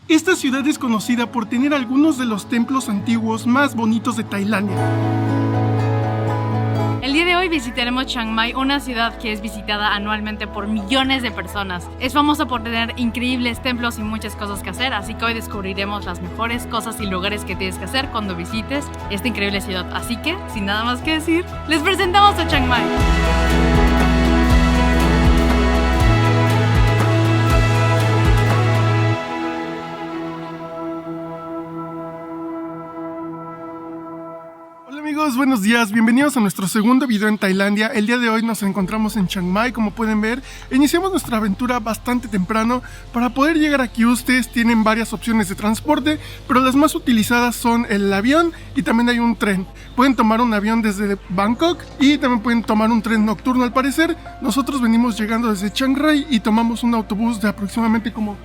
Esta ciudad es conocida por tener algunos de los templos antiguos más bonitos de Tailandia. El día de hoy visitaremos Chiang Mai, una ciudad que es visitada anualmente por millones de personas. Es famosa por tener increíbles templos y muchas cosas que hacer, así que hoy descubriremos las mejores cosas y lugares que tienes que hacer cuando visites esta increíble ciudad. Así que, sin nada más que decir, les presentamos a Chiang Mai. Buenos días, bienvenidos a nuestro segundo video en Tailandia. El día de hoy nos encontramos en Chiang Mai, como pueden ver. Iniciamos nuestra aventura bastante temprano. Para poder llegar aquí ustedes tienen varias opciones de transporte, pero las más utilizadas son el avión y también hay un tren. Pueden tomar un avión desde Bangkok y también pueden tomar un tren nocturno al parecer. Nosotros venimos llegando desde Chiang Rai y tomamos un autobús de aproximadamente como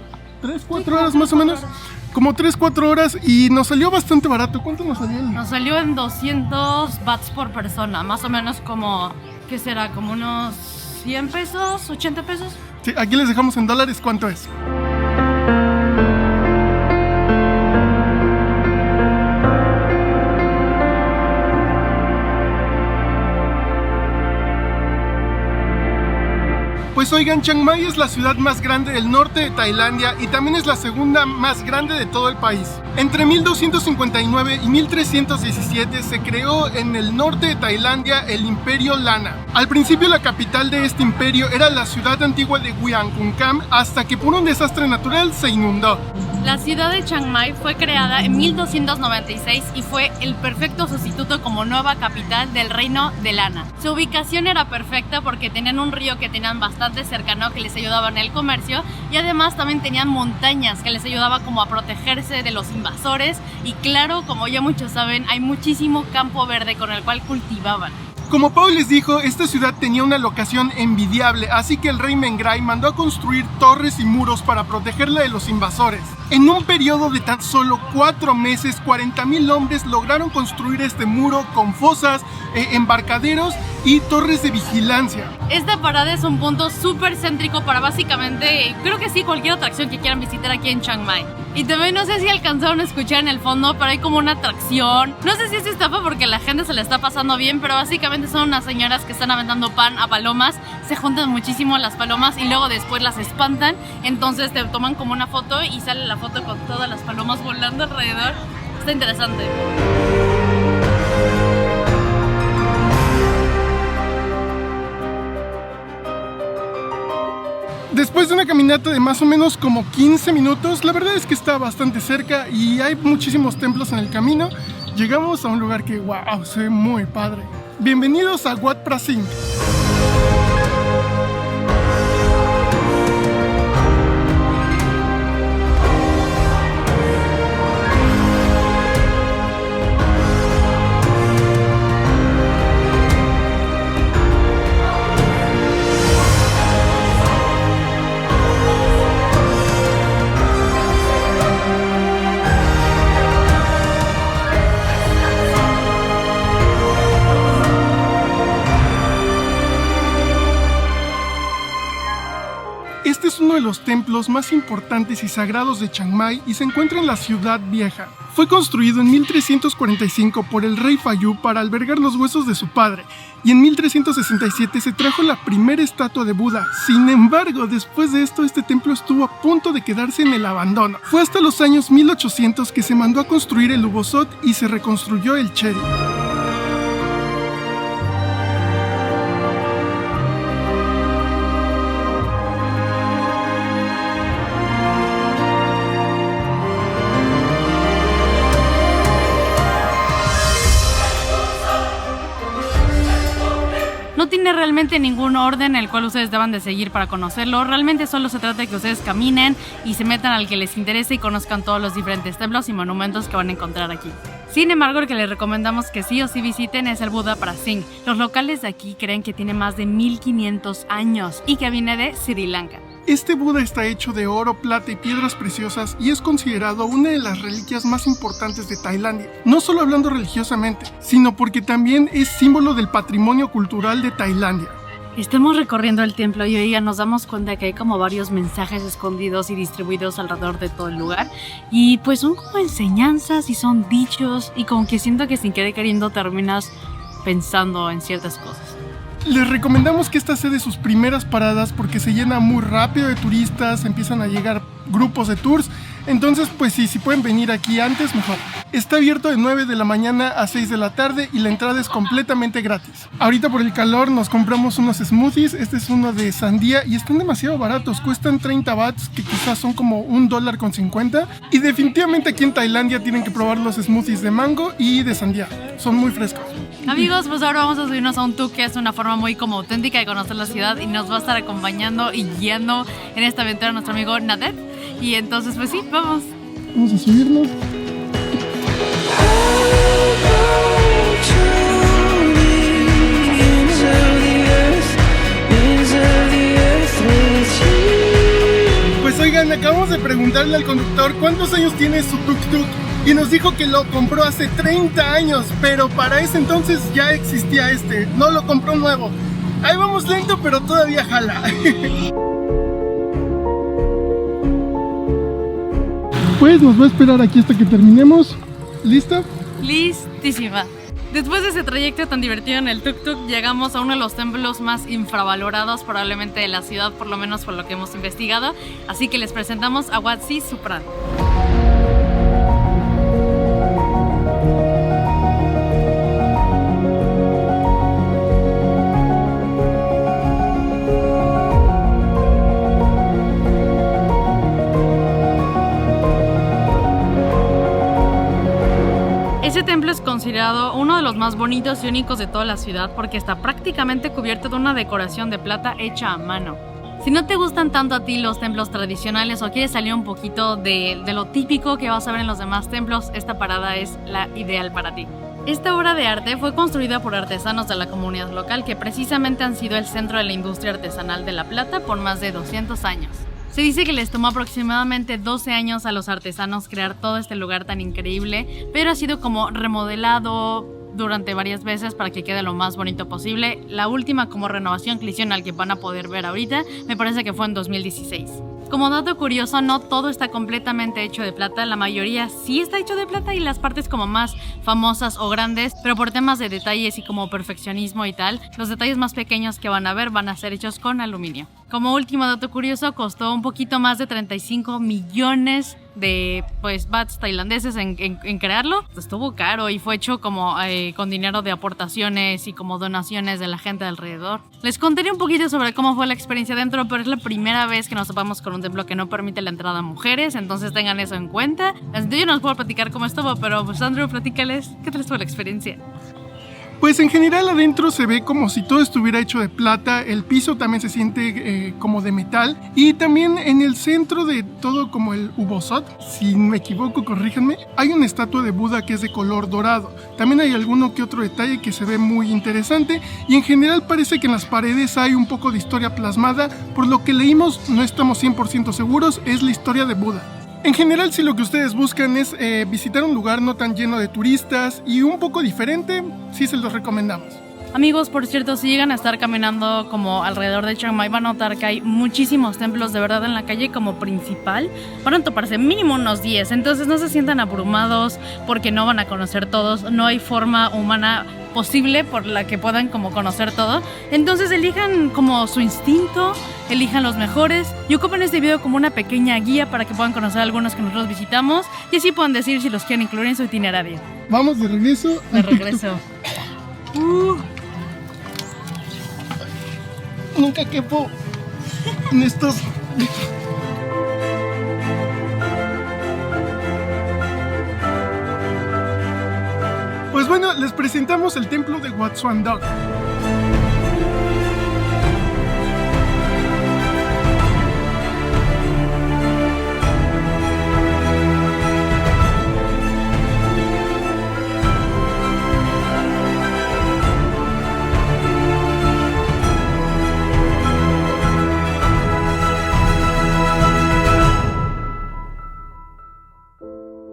3-4 horas más o menos. Como 3-4 horas y nos salió bastante barato. ¿Cuánto nos salió? Nos salió en 200 bahts por persona, más o menos como, ¿qué será? Como unos 100 pesos, 80 pesos. Sí, aquí les dejamos en dólares cuánto es. Pues oigan, Chiang Mai es la ciudad más grande del norte de Tailandia y también es la segunda más grande de todo el país. Entre 1259 y 1317 se creó en el norte de Tailandia el Imperio Lana. Al principio la capital de este imperio era la ciudad antigua de Wiangkungkam, hasta que por un desastre natural se inundó. La ciudad de Chiang Mai fue creada en 1296 y fue el perfecto sustituto como nueva capital del reino de Lana. Su ubicación era perfecta porque tenían un río que tenían bastante cercano que les ayudaba en el comercio y además también tenían montañas que les ayudaba como a protegerse de los invasores y claro, como ya muchos saben, hay muchísimo campo verde con el cual cultivaban. Como Paul les dijo, esta ciudad tenía una locación envidiable, así que el rey Mengrai mandó a construir torres y muros para protegerla de los invasores. En un periodo de tan solo 4 meses, 40,000 hombres lograron construir este muro con fosas, embarcaderos y torres de vigilancia. Esta parada es un punto súper céntrico para básicamente, creo que sí, cualquier atracción que quieran visitar aquí en Chiang Mai. Y también no sé si alcanzaron a escuchar en el fondo, pero hay como una atracción. No sé si es estafa porque la gente se la está pasando bien, pero básicamente son unas señoras que están aventando pan a palomas. Se juntan muchísimo las palomas y luego después las espantan. Entonces te toman como una foto y sale la foto con todas las palomas volando alrededor. Está interesante. Después de una caminata de más o menos como 15 minutos, la verdad es que está bastante cerca y hay muchísimos templos en el camino. Llegamos a un lugar que, wow, se ve muy padre. Bienvenidos a Wat Phra Singh. Este es uno de los templos más importantes y sagrados de Chiang Mai y se encuentra en la ciudad vieja. Fue construido en 1345 por el rey Phayú para albergar los huesos de su padre y en 1367 se trajo la primera estatua de Buda. Sin embargo, después de esto este templo estuvo a punto de quedarse en el abandono. Fue hasta los años 1800 que se mandó a construir el Ubosot y se reconstruyó el Chedi. No tiene realmente ningún orden el cual ustedes deban de seguir para conocerlo. Realmente solo se trata de que ustedes caminen y se metan al que les interese y conozcan todos los diferentes templos y monumentos que van a encontrar aquí. Sin embargo, el que les recomendamos que sí o sí visiten es el Wat Phra Singh. Los locales de aquí creen que tiene más de 1500 años y que viene de Sri Lanka. Este Buda está hecho de oro, plata y piedras preciosas y es considerado una de las reliquias más importantes de Tailandia. No solo hablando religiosamente, sino porque también es símbolo del patrimonio cultural de Tailandia. Estamos recorriendo el templo y oiga, nos damos cuenta que hay como varios mensajes escondidos y distribuidos alrededor de todo el lugar. Y pues son como enseñanzas y son dichos y como que siento que sin querer queriendo terminas pensando en ciertas cosas. Les recomendamos que esta sea de sus primeras paradas porque se llena muy rápido de turistas, empiezan a llegar grupos de tours. Entonces, pues sí, si pueden venir aquí antes, mejor. Está abierto de 9 de la mañana a 6 de la tarde y la entrada es completamente gratis. Ahorita por el calor nos compramos unos smoothies, este es uno de sandía y están demasiado baratos, cuestan 30 bahts, que quizás son como $1.50. Y definitivamente aquí en Tailandia tienen que probar los smoothies de mango y de sandía, son muy frescos. Amigos, pues ahora vamos a subirnos a un tuk, que es una forma muy como auténtica de conocer la ciudad y nos va a estar acompañando y guiando en esta aventura nuestro amigo Nadet. Y entonces, pues sí, vamos. Vamos a subirnos. Pues oigan, acabamos de preguntarle al conductor cuántos años tiene su tuk-tuk y nos dijo que lo compró hace 30 años, pero para ese entonces ya existía no lo compró nuevo. Ahí vamos lento, pero todavía jala. Pues nos va a esperar aquí hasta que terminemos. ¿Lista? Listísima. Después de ese trayecto tan divertido en el tuk-tuk, llegamos a uno de los templos más infravalorados probablemente de la ciudad, por lo menos por lo que hemos investigado. Así que les presentamos a Wat Si Supran. Este templo es considerado uno de los más bonitos y únicos de toda la ciudad porque está prácticamente cubierto de una decoración de plata hecha a mano. Si no te gustan tanto a ti los templos tradicionales o quieres salir un poquito de lo típico que vas a ver en los demás templos, esta parada es la ideal para ti. Esta obra de arte fue construida por artesanos de la comunidad local que precisamente han sido el centro de la industria artesanal de la plata por más de 200 años. Se dice que les tomó aproximadamente 12 años a los artesanos crear todo este lugar tan increíble, pero ha sido como remodelado durante varias veces para que quede lo más bonito posible. La última como renovación que hicieron, al que van a poder ver ahorita, me parece que fue en 2016. Como dato curioso, no todo está completamente hecho de plata, la mayoría sí está hecho de plata y las partes como más famosas o grandes, pero por temas de detalles y como perfeccionismo y tal, los detalles más pequeños que van a ver van a ser hechos con aluminio. Como último dato curioso, costó un poquito más de 35 millones de bahts tailandeses en crearlo. Estuvo caro y fue hecho como con dinero de aportaciones y como donaciones de la gente de alrededor. Les contaré un poquito sobre cómo fue la experiencia dentro, pero es la primera vez que nos topamos con un templo que no permite la entrada a mujeres, entonces tengan eso en cuenta. Yo no les puedo platicar cómo estuvo, pero pues Andrew, platícales, ¿qué tal estuvo la experiencia? Pues en general adentro se ve como si todo estuviera hecho de plata, el piso también se siente como de metal y también en el centro de todo como el Ubosot, si me equivoco corríjanme, hay una estatua de Buda que es de color dorado. También hay alguno que otro detalle que se ve muy interesante y en general parece que en las paredes hay un poco de historia plasmada, por lo que leímos, no estamos 100% seguros, es la historia de Buda. En general, si lo que ustedes buscan es visitar un lugar no tan lleno de turistas y un poco diferente, sí se los recomendamos. Amigos, por cierto, si llegan a estar caminando como alrededor de Chiang Mai, van a notar que hay muchísimos templos de verdad en la calle como principal. Van a toparse mínimo unos 10, entonces no se sientan abrumados porque no van a conocer todos. No hay forma humana posible por la que puedan como conocer todo. Entonces elijan como su instinto, elijan los mejores y ocupen este video como una pequeña guía para que puedan conocer algunos que nosotros visitamos y así puedan decir si los quieren incluir en su itinerario. Vamos de regreso. De regreso. Nunca quepo en estos... Pues bueno, les presentamos el templo de Wat Suan Dok.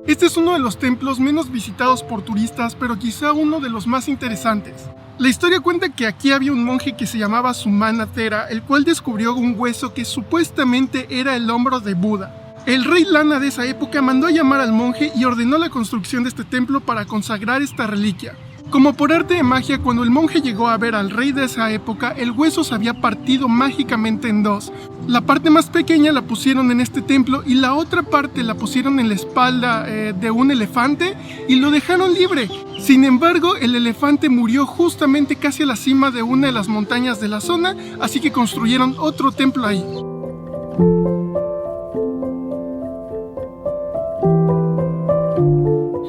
Este es uno de los templos menos visitados por turistas, pero quizá uno de los más interesantes. La historia cuenta que aquí había un monje que se llamaba Sumana Thera, el cual descubrió un hueso que supuestamente era el hombro de Buda. El rey Lana de esa época mandó a llamar al monje y ordenó la construcción de este templo para consagrar esta reliquia. Como por arte de magia, cuando el monje llegó a ver al rey de esa época, el hueso se había partido mágicamente en dos. La parte más pequeña la pusieron en este templo y la otra parte la pusieron en la espalda de un elefante y lo dejaron libre. Sin embargo, el elefante murió justamente casi a la cima de una de las montañas de la zona, así que construyeron otro templo ahí.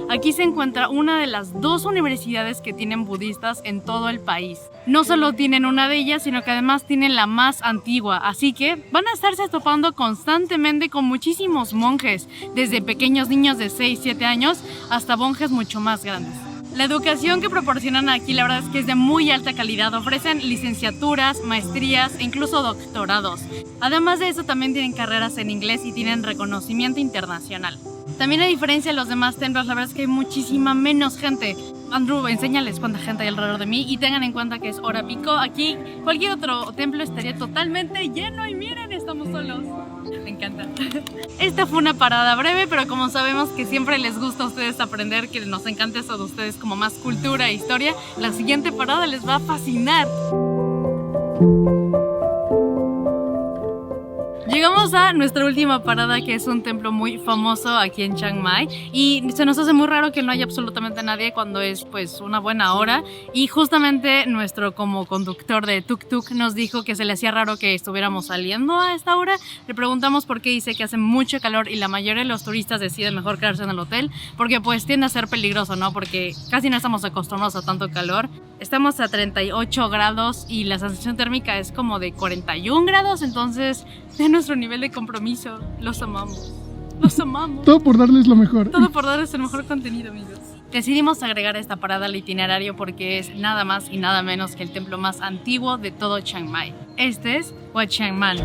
Aquí se encuentra una de las 2 universidades que tienen budistas en todo el país. No solo tienen una de ellas, sino que además tienen la más antigua, así que van a estarse topando constantemente con muchísimos monjes, desde pequeños niños de 6-7 años hasta monjes mucho más grandes. La educación que proporcionan aquí la verdad es que es de muy alta calidad, ofrecen licenciaturas, maestrías e incluso doctorados. Además de eso también tienen carreras en inglés y tienen reconocimiento internacional. También a diferencia de los demás templos, la verdad es que hay muchísima menos gente. Andrew, enséñales cuánta gente hay alrededor de mí y tengan en cuenta que es hora pico. Aquí cualquier otro templo estaría totalmente lleno y miren, estamos solos. Me encanta. Esta fue una parada breve, pero como sabemos que siempre les gusta a ustedes aprender, que nos encanta eso de ustedes como más cultura e historia, la siguiente parada les va a fascinar. Llegamos a nuestra última parada, que es un templo muy famoso aquí en Chiang Mai, y se nos hace muy raro que no haya absolutamente nadie cuando es pues una buena hora, y justamente nuestro como conductor de tuk-tuk nos dijo que se le hacía raro que estuviéramos saliendo a esta hora. Le preguntamos por qué, dice que hace mucho calor y la mayoría de los turistas deciden mejor quedarse en el hotel porque pues tiende a ser peligroso, ¿no? Porque casi no estamos acostumbrados a tanto calor. Estamos a 38 grados y la sensación térmica es como de 41 grados, entonces de nuestro nivel de compromiso, los amamos. Los amamos. Todo por darles lo mejor. Todo por darles el mejor contenido, amigos. Decidimos agregar esta parada al itinerario porque es nada más y nada menos que el templo más antiguo de todo Chiang Mai. Este es Wat Chiang Man.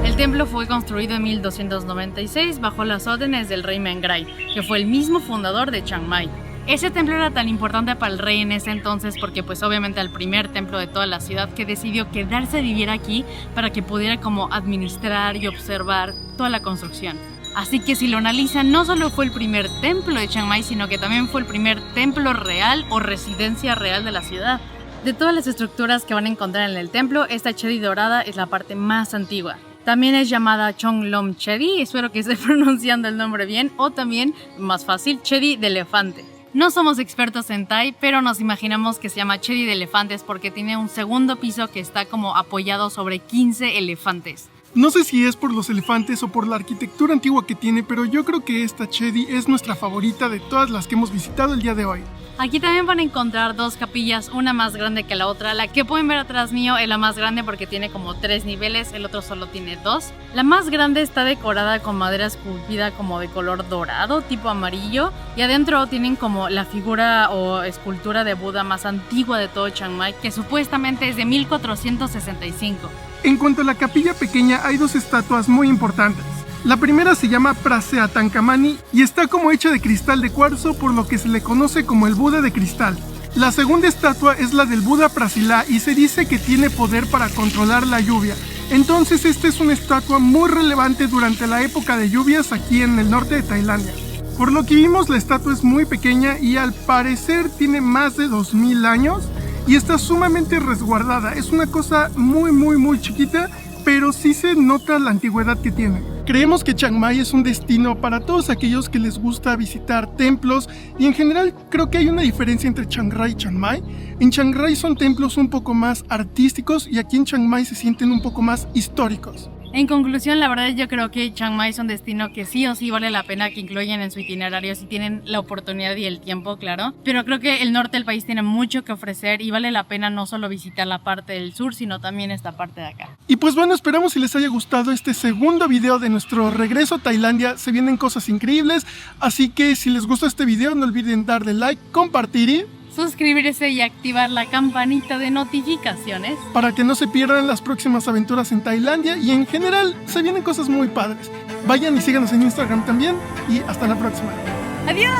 El templo fue construido en 1296 bajo las órdenes del rey Mengrai, que fue el mismo fundador de Chiang Mai. Ese templo era tan importante para el rey en ese entonces porque pues obviamente era el primer templo de toda la ciudad, que decidió quedarse a vivir aquí para que pudiera como administrar y observar toda la construcción. Así que si lo analizan, no solo fue el primer templo de Chiang Mai, sino que también fue el primer templo real o residencia real de la ciudad. De todas las estructuras que van a encontrar en el templo, esta chedi dorada es la parte más antigua. También es llamada Chonglom Chedi, espero que esté pronunciando el nombre bien, o también, más fácil, Chedi de elefante. No somos expertos en Thai, pero nos imaginamos que se llama Chedi de elefantes porque tiene un segundo piso que está como apoyado sobre 15 elefantes. No sé si es por los elefantes o por la arquitectura antigua que tiene, pero yo creo que esta Chedi es nuestra favorita de todas las que hemos visitado el día de hoy. Aquí también van a encontrar 2 capillas, una más grande que la otra. La que pueden ver atrás mío es la más grande porque tiene como 3 niveles, el otro solo tiene 2. La más grande está decorada con madera esculpida como de color dorado, tipo amarillo, y adentro tienen como la figura o escultura de Buda más antigua de todo Chiang Mai, que supuestamente es de 1465. En cuanto a la capilla pequeña, hay 2 estatuas muy importantes. La primera se llama Prasea Tankamani y está como hecha de cristal de cuarzo, por lo que se le conoce como el Buda de cristal. La segunda estatua es la del Buda Prasila y se dice que tiene poder para controlar la lluvia. Entonces esta es una estatua muy relevante durante la época de lluvias aquí en el norte de Tailandia. Por lo que vimos, la estatua es muy pequeña y al parecer tiene más de 2000 años y está sumamente resguardada. Es una cosa muy chiquita, pero sí se nota la antigüedad que tiene. Creemos que Chiang Mai es un destino para todos aquellos que les gusta visitar templos y en general creo que hay una diferencia entre Chiang Rai y Chiang Mai. En Chiang Rai son templos un poco más artísticos y aquí en Chiang Mai se sienten un poco más históricos. En conclusión, la verdad yo creo que Chiang Mai es un destino que sí o sí vale la pena que incluyan en su itinerario si tienen la oportunidad y el tiempo, claro. Pero creo que el norte del país tiene mucho que ofrecer y vale la pena no solo visitar la parte del sur, sino también esta parte de acá. Y pues bueno, esperamos si les haya gustado este segundo video de nuestro regreso a Tailandia. Se vienen cosas increíbles, así que si les gustó este video no olviden darle like, compartir y suscribirse y activar la campanita de notificaciones para que no se pierdan las próximas aventuras en Tailandia y en general se vienen cosas muy padres. Vayan y síganos en Instagram también y hasta la próxima. ¡Adiós!